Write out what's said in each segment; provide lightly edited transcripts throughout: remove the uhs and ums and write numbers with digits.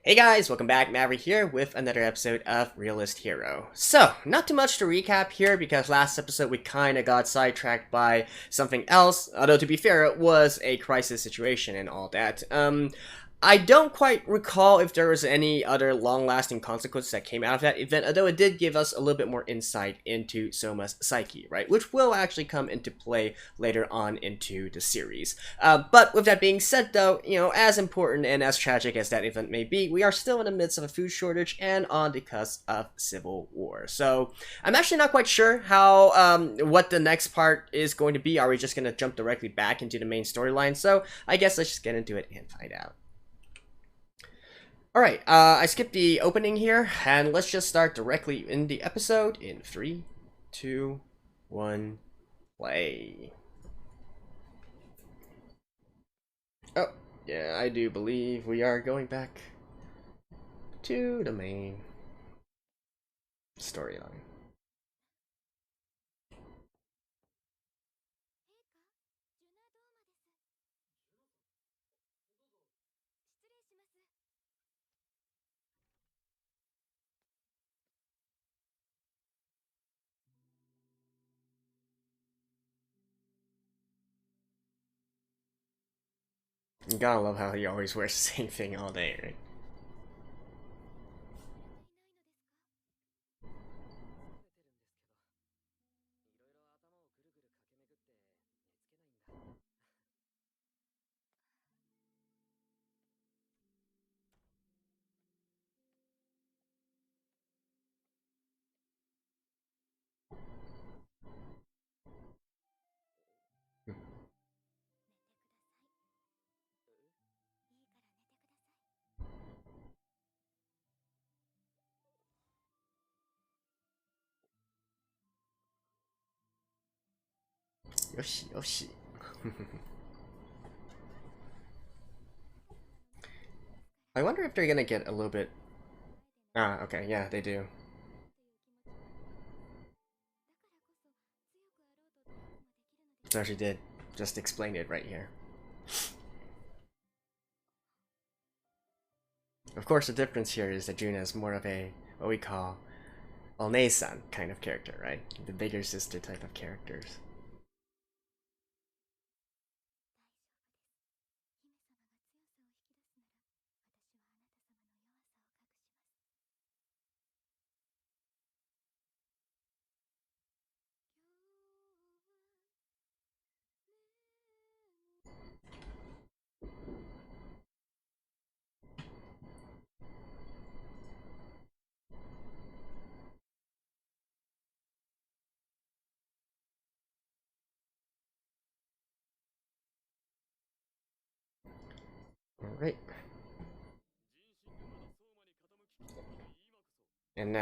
Hey guys, welcome back. Maverick here with another episode of Realist Hero. So, not too much to recap here because last episode we kinda got sidetracked by something else, although to be fair, it was a crisis situation and all that. I don't quite recall if there was any other long-lasting consequences that came out of that event, although it did give us a little bit more insight into Soma's psyche, right? Which will actually come into play later on into the series. But with that being said, though, as important and as tragic as that event may be, we are still in the midst of a food shortage and on the cusp of civil war. So I'm actually not quite sure how what the next part is going to be. Are we just going to jump directly back into the main storyline? So I guess let's just get into it and find out. Alright, I skipped the opening here, and let's just start directly in the episode in 3, 2, 1, play. Oh, yeah, I do believe we are going back to the main storyline. You gotta love how he always wears the same thing all day, right? Yoshi, Yoshi. I wonder if they're gonna get a little bit... Ah, okay, yeah, they do. So she did just explain it right here. Of course, the difference here is that Juna is more of a, what we call, Onei-san kind of character, right? The bigger sister type of characters. Alright. And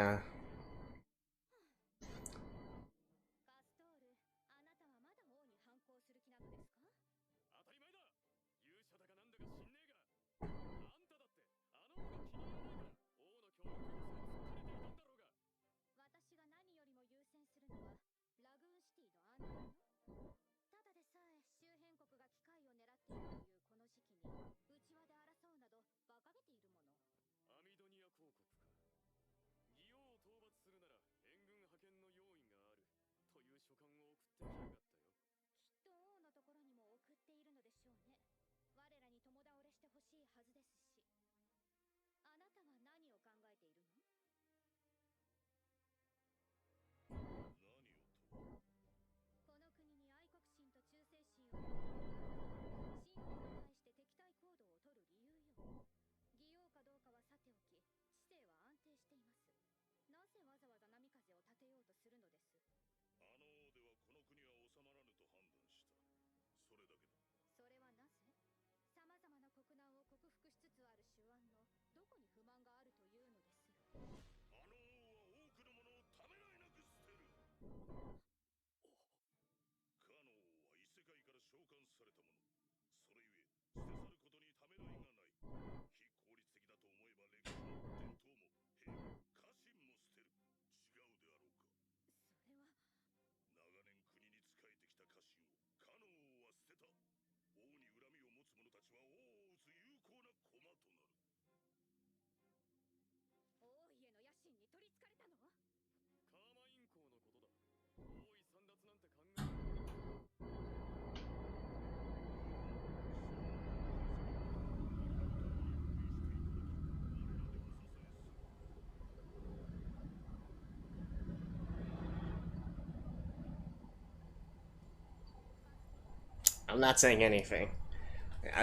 I'm not saying anything.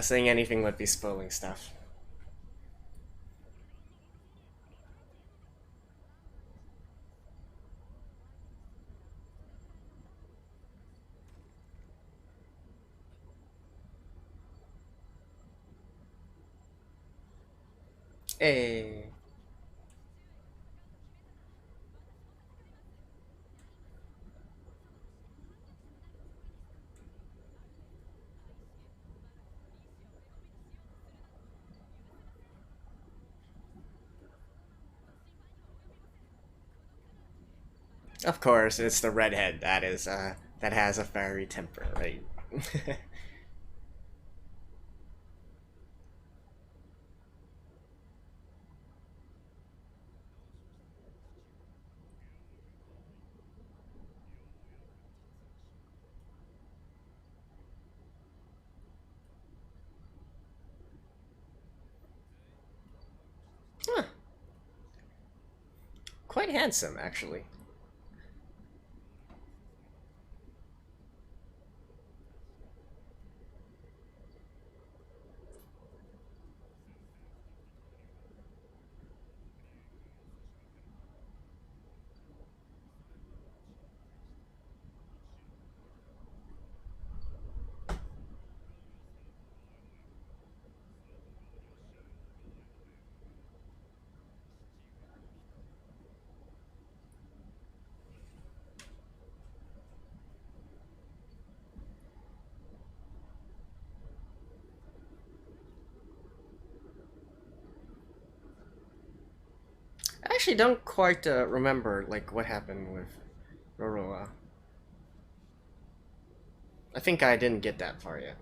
Saying anything would be spoiling stuff. Hey. Of course, it's the redhead that is that has a fiery temper, right? Huh. Quite handsome, actually. I actually don't quite remember like what happened with Roroa. I think I didn't get that far yet.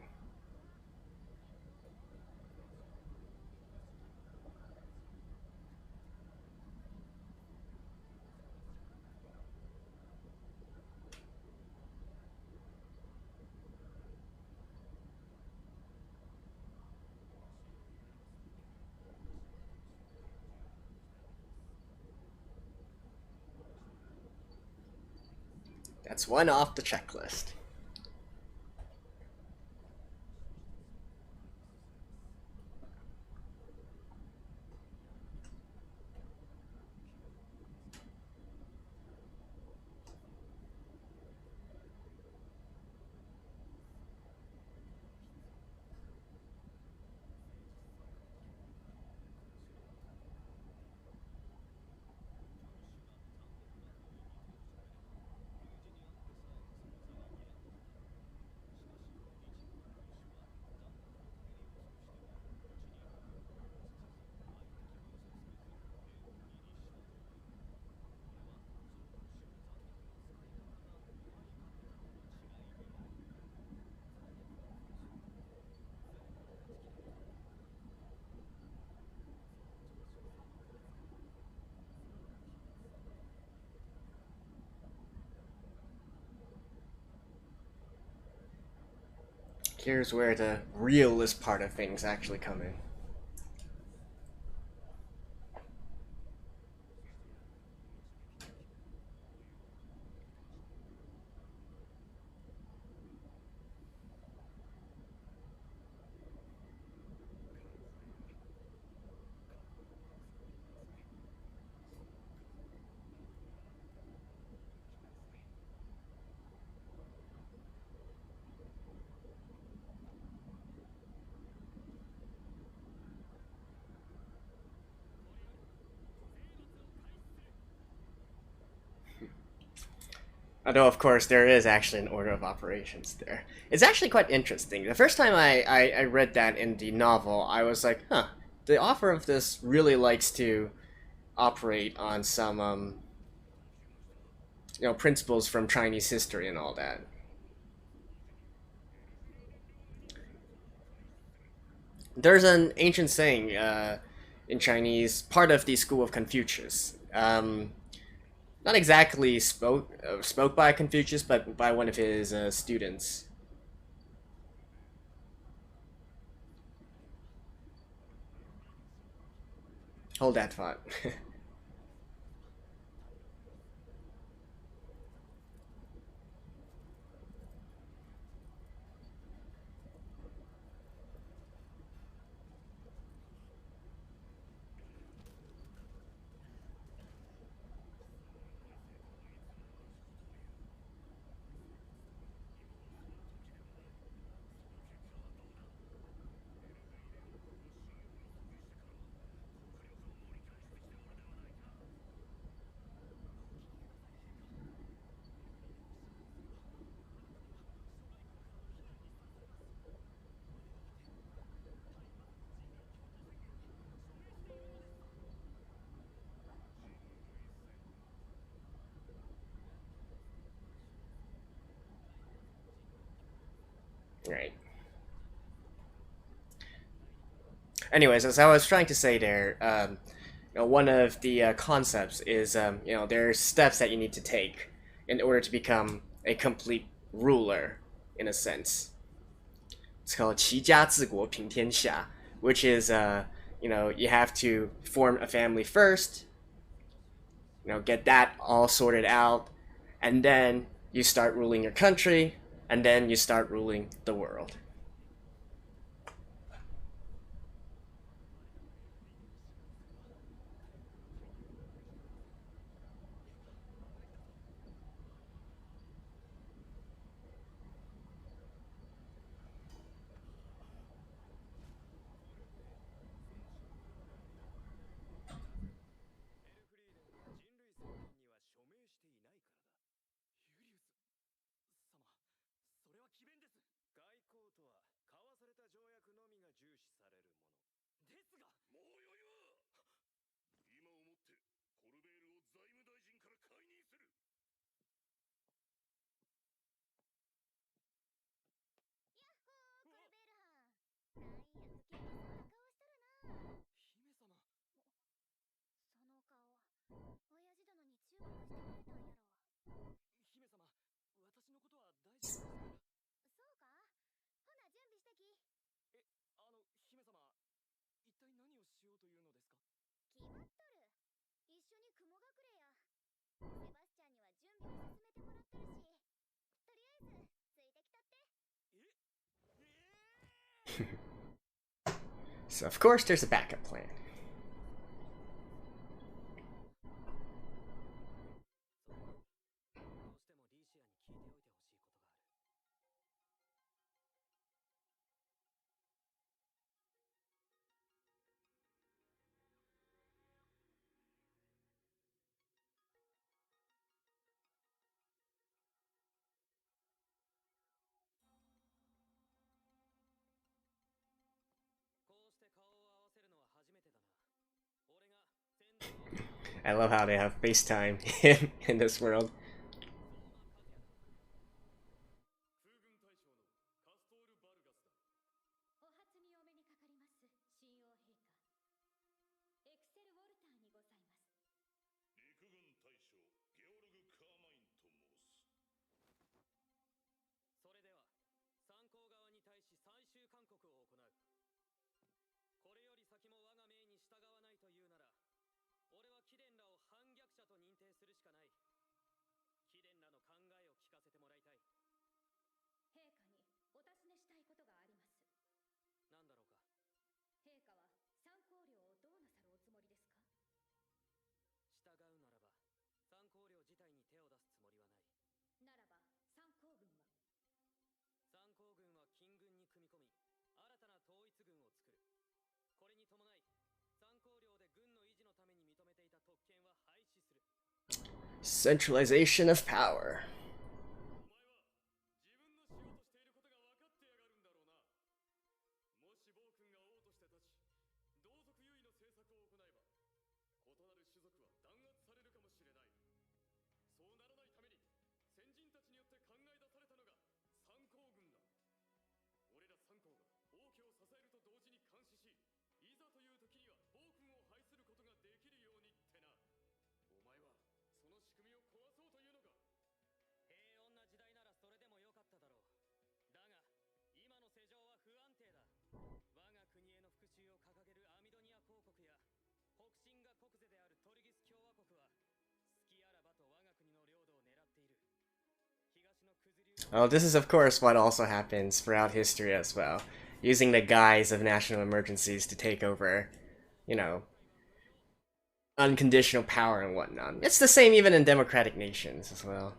That's one off the checklist. Here's where the realist part of things actually come in. Although, of course, there is actually an order of operations there. It's actually quite interesting. The first time I read that in the novel, I was like, huh, the author of this really likes to operate on some, principles from Chinese history and all that. There's an ancient saying in Chinese, part of the school of Confucius. Not exactly spoke by Confucius, but by one of his students. Hold that thought. Right. Anyways, as I was trying to say there, one of the concepts is, there are steps that you need to take in order to become a complete ruler, in a sense. It's called 齐家治国平天下, which is, you have to form a family first, get that all sorted out, and then you start ruling your country, and then you start ruling the world. So, of course, there's a backup plan. I love how they have FaceTime in this world. Centralization of power. Oh, this is of course what also happens throughout history as well, using the guise of national emergencies to take over, you know, unconditional power and whatnot. It's the same even in democratic nations as well.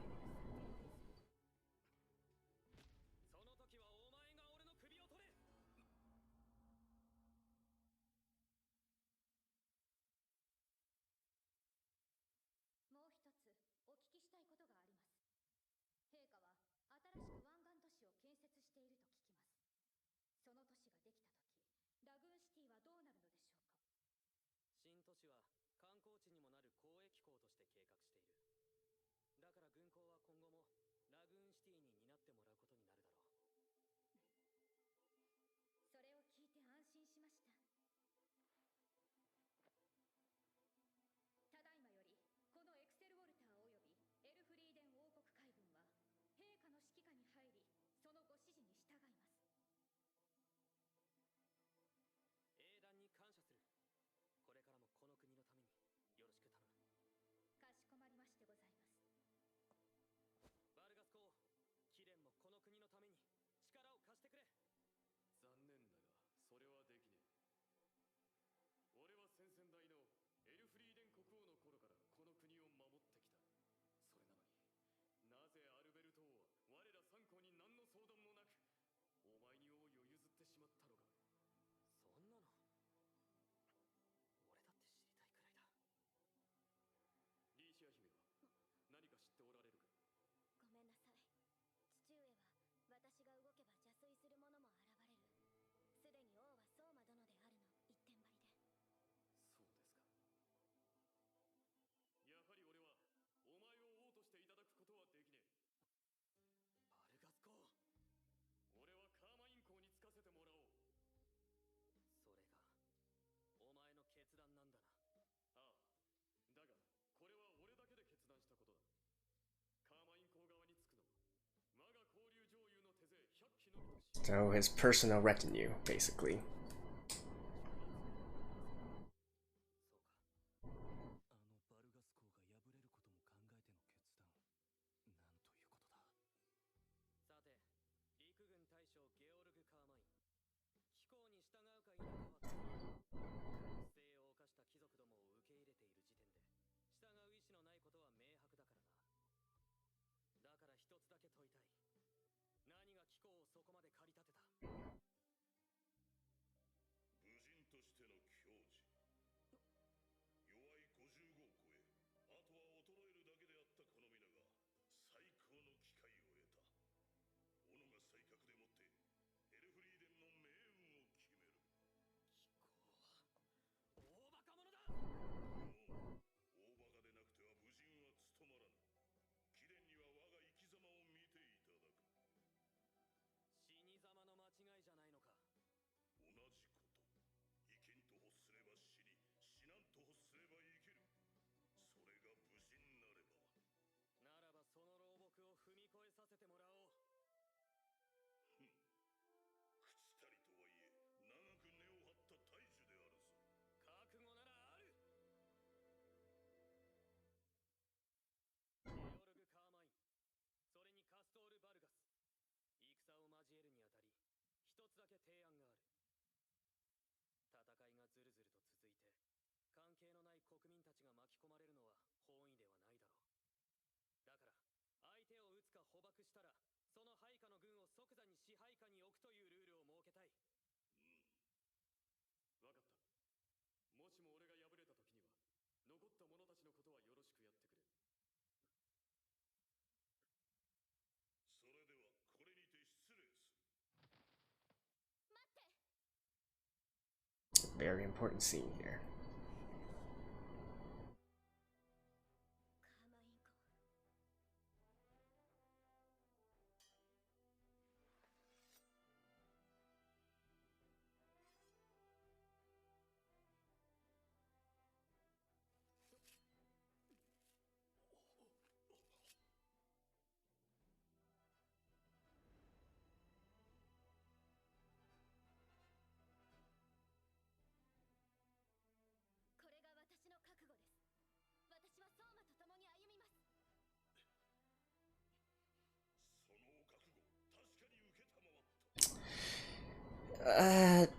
So his personal retinue, basically. Very important scene here.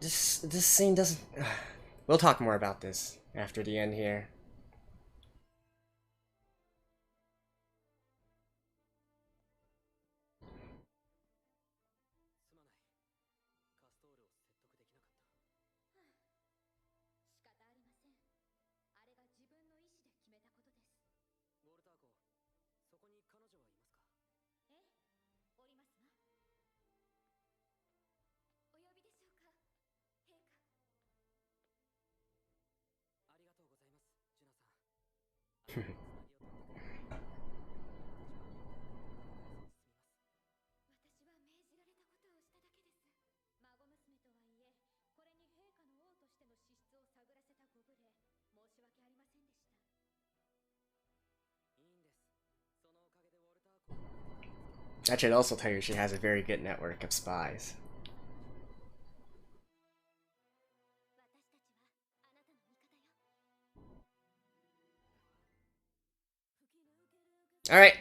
This scene doesn't... We'll talk more about this after the end here. That should also tell you she has a very good network of spies. Alright.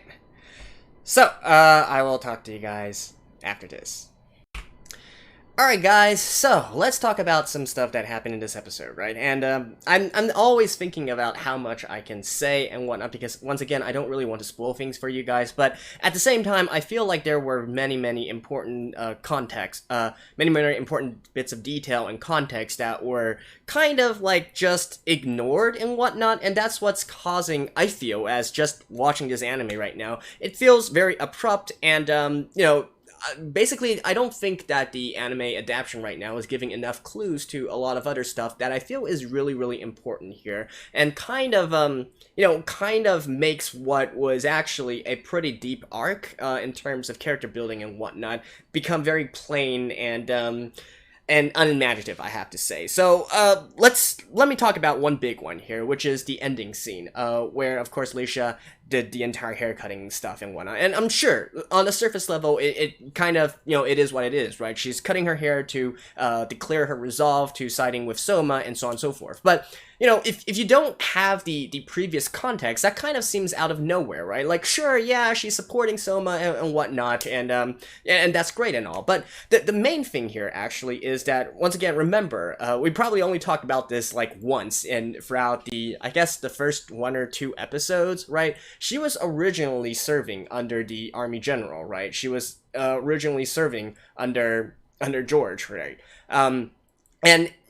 So, I will talk to you guys after this. Alright guys, so let's talk about some stuff that happened in this episode, right? And I'm always thinking about how much I can say and whatnot, because once again, I don't really want to spoil things for you guys, but at the same time, I feel like there were many important context, many important bits of detail and context that were kind of like just ignored and whatnot, and that's what's causing, I feel, as just watching this anime right now, it feels very abrupt and, you know, basically, I don't think that the anime adaptation right now is giving enough clues to a lot of other stuff that I feel is really important here, and kind of, you know, kind of makes what was actually a pretty deep arc, in terms of character building and whatnot, become very plain and unimaginative, I have to say. So, let me talk about one big one here, which is the ending scene, where, of course, Yuusha did the entire haircutting stuff and whatnot. And I'm sure on the surface level, it kind of, it is what it is, right? She's cutting her hair to declare her resolve to siding with Soma and so on and so forth. But if you don't have the previous context, that kind of seems out of nowhere, right? Like, sure, yeah, she's supporting Soma and whatnot, and that's great and all. But the main thing here actually is that, once again, remember, we probably only talked about this like once throughout I guess the first 1 or 2 episodes, right? She was originally serving under the army general, right? She was originally serving under George, right? And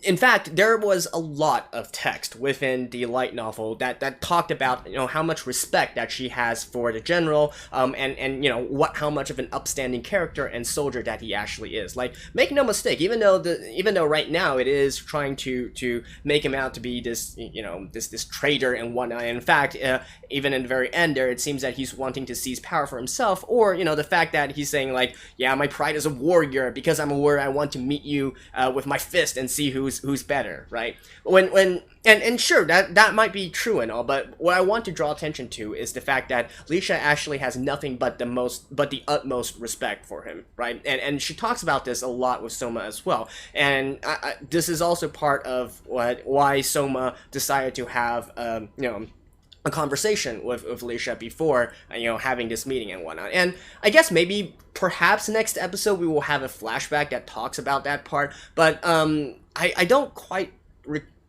in fact, there was a lot of text within the light novel that talked about, how much respect that she has for the general, and how much of an upstanding character and soldier that he actually is. Like, make no mistake, even though right now it is trying to make him out to be this, this traitor and whatnot. And in fact, even in the very end there, it seems that he's wanting to seize power for himself, or, the fact that he's saying like, yeah, my pride is a warrior, because I'm a warrior, I want to meet you with my fist and see who's better, right? And sure, that might be true and all, but what I want to draw attention to is the fact that Leisha actually has nothing but the utmost respect for him, right? And she talks about this a lot with Soma as well. And this is also part of why Soma decided to have a conversation with Leisha before, having this meeting and whatnot. And I guess perhaps next episode we will have a flashback that talks about that part, but I don't quite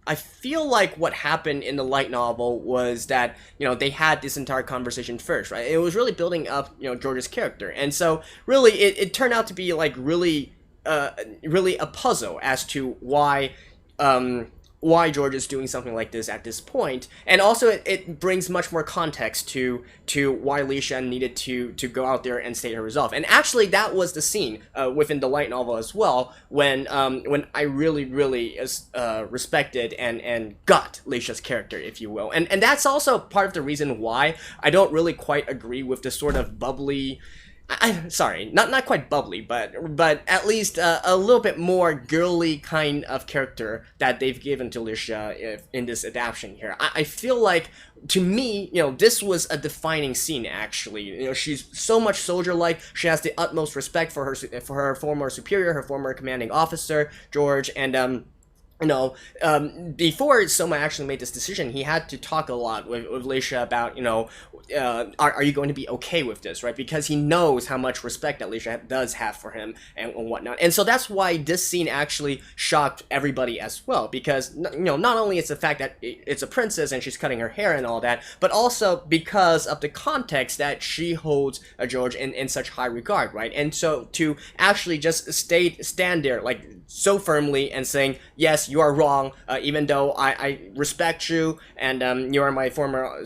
I feel like what happened in the light novel was that, they had this entire conversation first, right? It was really building up, George's character. And so really it turned out to be like really a puzzle as to why George is doing something like this at this point. And also it brings much more context to why Leisha needed to go out there and state her resolve. And actually that was the scene within the light novel as well, when I really respected and got Leisha's character, if you will. And that's also part of the reason why I don't really quite agree with the sort of bubbly, sorry, not quite bubbly, but at least a little bit more girly kind of character that they've given to Leisha in this adaptation here. I feel like, to me, this was a defining scene, actually. She's so much soldier-like. She has the utmost respect for her former superior, her former commanding officer, George, and before Soma actually made this decision, he had to talk a lot with Leisha about, are you going to be okay with this, right? Because he knows how much respect that Leisha does have for him and whatnot. And so that's why this scene actually shocked everybody as well, because, not only it's the fact that it's a princess and she's cutting her hair and all that, but also because of the context that she holds George in such high regard, right? And so to actually just stand there, like, so firmly and saying, yes, you are wrong, even though I respect you, and you are my former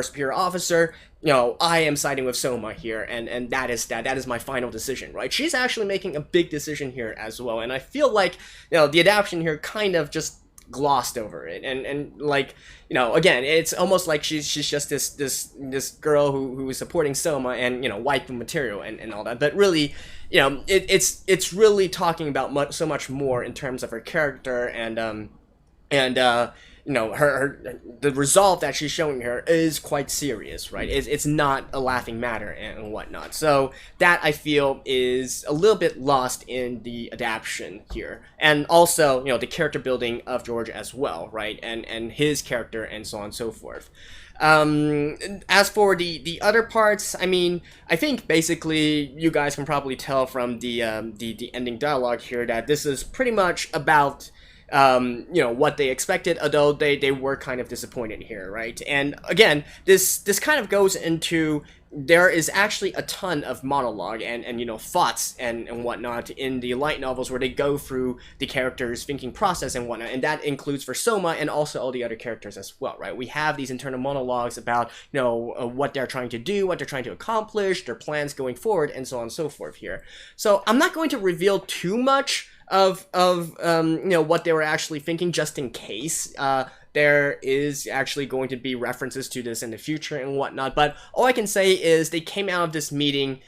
superior officer, I am siding with Soma here, and that is my final decision, right? She's actually making a big decision here as well, and I feel like, the adaptation here kind of just glossed over it, and like, again, it's almost like she's just this girl who is supporting Soma and, wiping material and all that, but really, it's really talking about so much more in terms of her character and the resolve that she's showing here is quite serious, right? It's not a laughing matter and whatnot. So that, I feel, is a little bit lost in the adaptation here. And also, the character building of George as well, right? And his character and so on and so forth. As for the other parts, I mean, I think basically you guys can probably tell from the ending dialogue here that this is pretty much about what they expected, although they were kind of disappointed here, right? And again, this kind of goes into, there is actually a ton of monologue and thoughts and whatnot in the light novels where they go through the characters' thinking process and whatnot, and that includes for Soma and also all the other characters as well, right? We have these internal monologues about, what they're trying to do, what they're trying to accomplish, their plans going forward, and so on and so forth here. So I'm not going to reveal too much of what they were actually thinking, just in case there is actually going to be references to this in the future and whatnot, but all I can say is they came out of this meeting,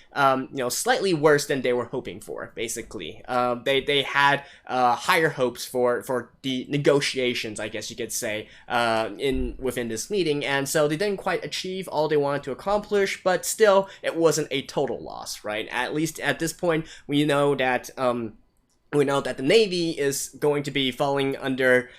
slightly worse than they were hoping for, basically. They had higher hopes for the negotiations, I guess you could say, within this meeting, and so they didn't quite achieve all they wanted to accomplish, but still, it wasn't a total loss, right? At least at this point, we know that the Navy is going to be falling under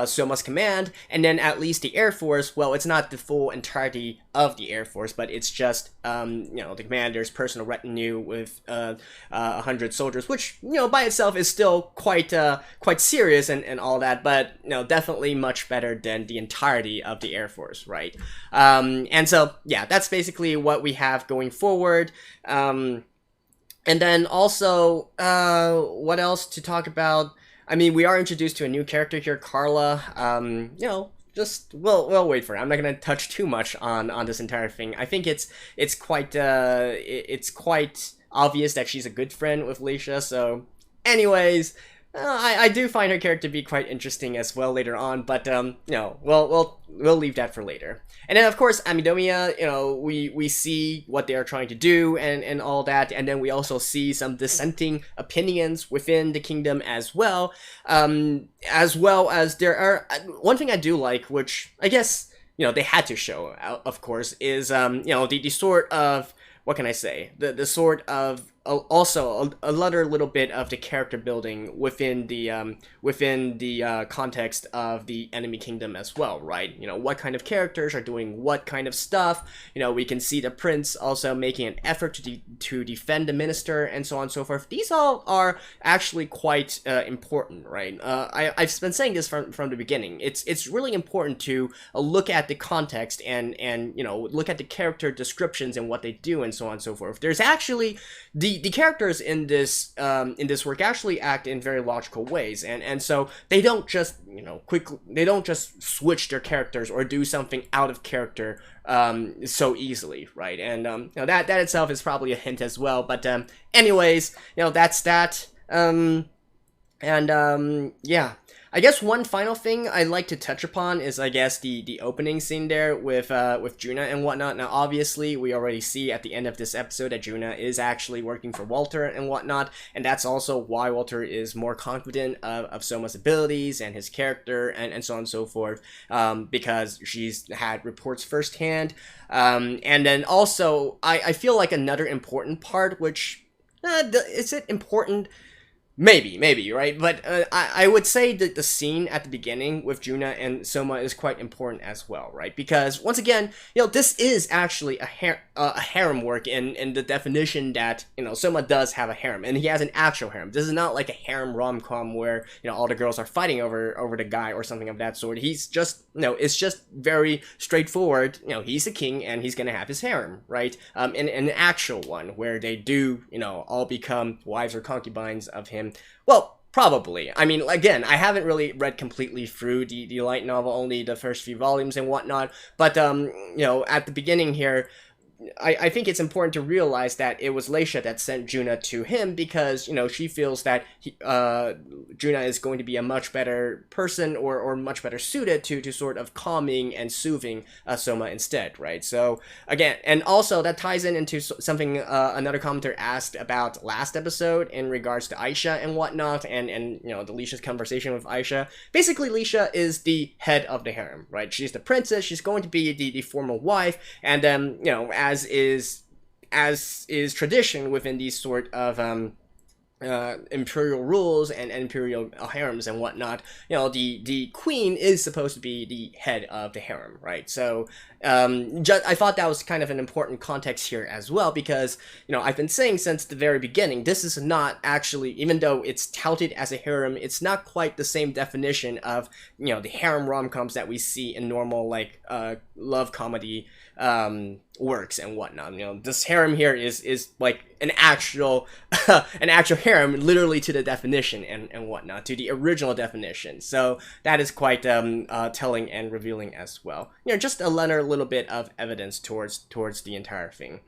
Soma's command, and then at least the Air Force, well, it's not the full entirety of the Air Force, but it's just, the commander's personal retinue with 100 soldiers, which, by itself is still quite serious and all that, but, definitely much better than the entirety of the Air Force, right? And so, yeah, that's basically what we have going forward. And then also, what else to talk about? I mean, we are introduced to a new character here, Carla. We'll wait for it. I'm not gonna touch too much on this entire thing. I think it's quite obvious that she's a good friend with Leisha. So, anyways, I do find her character to be quite interesting as well later on, but we'll leave that for later. And then of course Amidomiya, we see what they are trying to do and all that, and then we also see some dissenting opinions within the kingdom as well as there are one thing I do like, which I guess they had to show, of course, is the sort of, what can I say, the sort of also another little bit of the character building within the context of the enemy kingdom as well, right? What kind of characters are doing what kind of stuff. We can see the prince also making an effort to defend the minister and so on and so forth. These all are actually quite important, right? I've been saying this from the beginning. It's really important to look at the context and look at the character descriptions and what they do and so on and so forth. There's actually the characters in this work actually act in very logical ways, and so they don't just they don't just switch their characters or do something out of character so easily, right? And that itself is probably a hint as well. But anyways, that's that. Yeah. I guess one final thing I'd like to touch upon is, I guess, the opening scene there with Juna and whatnot. Now, obviously, we already see at the end of this episode that Juna is actually working for Walter and whatnot, and that's also why Walter is more confident of Soma's abilities and his character and so on and so forth, because she's had reports firsthand. And then also, I feel like another important part, which, is it important? Maybe, right? But I would say that the scene at the beginning with Juna and Soma is quite important as well, right? Because, once again, this is actually a harem work in the definition that, Soma does have a harem, and he has an actual harem. This is not like a harem rom-com where, all the girls are fighting over the guy or something of that sort. He's just, it's just very straightforward. He's a king, and he's gonna have his harem, right? And an actual one, where they do, all become wives or concubines of him. Well, probably. I mean, again, I haven't really read completely through the light novel, only the first few volumes and whatnot, but, at the beginning here, I think it's important to realize that it was Leisha that sent Juna to him because, she feels that Juna is going to be a much better person or much better suited to sort of calming and soothing Soma instead, right? So, again, and also that ties into something another commenter asked about last episode in regards to Aisha and whatnot, and the Leisha's conversation with Aisha. Basically, Leisha is the head of the harem, right? She's the princess, she's going to be the formal wife, and then, as is tradition within these sort of imperial rules and imperial harems and whatnot, the queen is supposed to be the head of the harem, right? So I thought that was kind of an important context here as well, because I've been saying since the very beginning, this is not actually, even though it's touted as a harem, it's not quite the same definition of the harem rom-coms that we see in normal love comedy works and whatnot. This harem here is like an actual harem, literally to the definition and whatnot, to the original definition. So that is quite telling and revealing as well. Just another little bit of evidence towards the entire thing.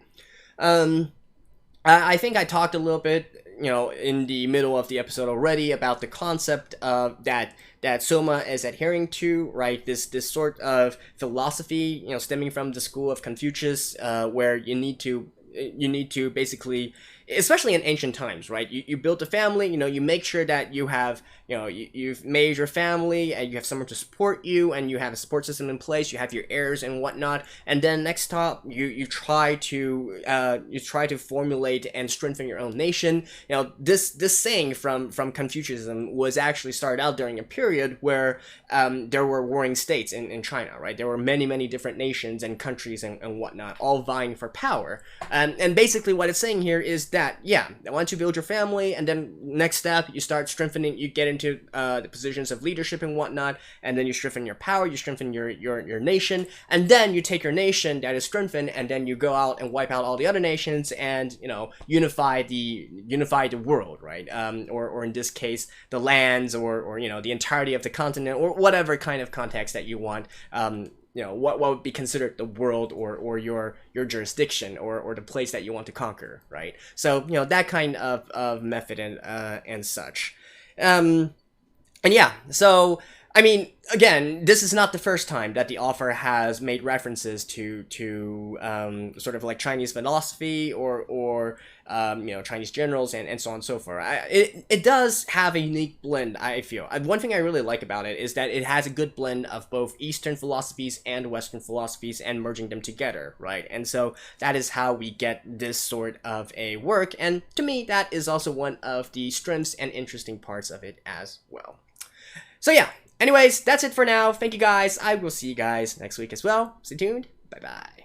I think I talked a little bit, in the middle of the episode already about the concept of that Soma is adhering to, right? This sort of philosophy, stemming from the school of Confucius, where you need to basically, especially in ancient times, right? You build a family, you make sure that you have, you've made your family and you have someone to support you and you have a support system in place, you have your heirs and whatnot, and then next top, you try to formulate and strengthen your own nation. This saying from Confucianism was actually started out during a period where there were warring states in China, right? There were many different nations and countries and whatnot, all vying for power. And basically what it's saying here is that, once you build your family, and then next step, you start strengthening, you get into the positions of leadership and whatnot, and then you strengthen your power, you strengthen your nation, and then you take your nation that is strengthened, and then you go out and wipe out all the other nations, and unify the world, right? Or in this case, the lands, or the entirety of the continent, or whatever kind of context that you want. What would be considered the world, or your jurisdiction, or the place that you want to conquer, right? So that kind of method and such. So I mean, again, this is not the first time that the author has made references to sort of like Chinese philosophy or Chinese generals and so on and so forth. It does have a unique blend, I feel. One thing I really like about it is that it has a good blend of both Eastern philosophies and Western philosophies and merging them together, right? And so that is how we get this sort of a work, and to me, that is also one of the strengths and interesting parts of it as well. So yeah. Anyways, that's it for now. Thank you guys. I will see you guys next week as well. Stay tuned. Bye-bye.